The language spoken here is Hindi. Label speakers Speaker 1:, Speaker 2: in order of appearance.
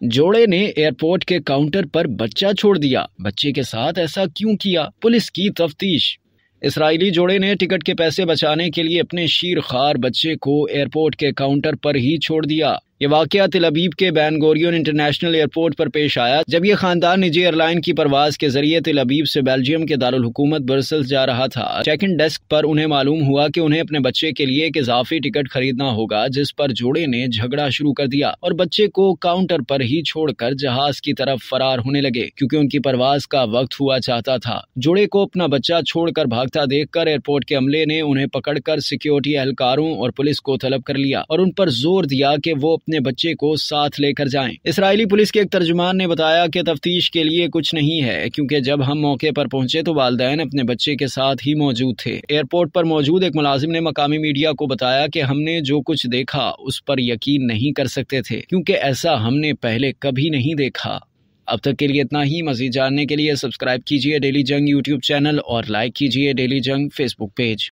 Speaker 1: जोड़े ने एयरपोर्ट के काउंटर पर बच्चा छोड़ दिया। बच्चे के साथ ऐसा क्यों किया? पुलिस की तफ्तीश। इसराइली जोड़े ने टिकट के पैसे बचाने के लिए अपने शीरखार बच्चे को एयरपोर्ट के काउंटर पर ही छोड़ दिया। ये वाकया तेल अवीव के बेन गोरियन इंटरनेशनल एयरपोर्ट पर पेश आया, जब ये खानदान निजी एयरलाइन की परवाज के जरिए तेल अवीव से बेल्जियम के दारुल हुकूमत ब्रसेल्स जा रहा था। चेक इन डेस्क पर उन्हें मालूम हुआ कि उन्हें अपने बच्चे के लिए एक इजाफी टिकट खरीदना होगा, जिस पर जोड़े ने झगड़ा शुरू कर दिया और बच्चे को काउंटर पर ही छोड़कर जहाज की तरफ फरार होने लगे, क्योंकि उनकी परवाज का वक्त हुआ चाहता था। जोड़े को अपना बच्चा छोड़कर भागता देखकर एयरपोर्ट के अमले ने उन्हें पकड़कर सिक्योरिटी एहलकारों और पुलिस को तलब कर लिया और उन पर जोर दिया कि वो अपने बच्चे को साथ लेकर जाएं। इसराइली पुलिस के एक तर्जुमान ने बताया कि तफ्तीश के लिए कुछ नहीं है, क्योंकि जब हम मौके पर पहुंचे तो वालिदैन अपने बच्चे के साथ ही मौजूद थे। एयरपोर्ट पर मौजूद एक मुलाजिम ने मकामी मीडिया को बताया कि हमने जो कुछ देखा उस पर यकीन नहीं कर सकते थे, क्योंकि ऐसा हमने पहले कभी नहीं देखा। अब तक के लिए इतना ही। मजीद जानने के लिए सब्सक्राइब कीजिए डेली जंग यूट्यूब चैनल और लाइक कीजिए डेली जंग फेसबुक पेज।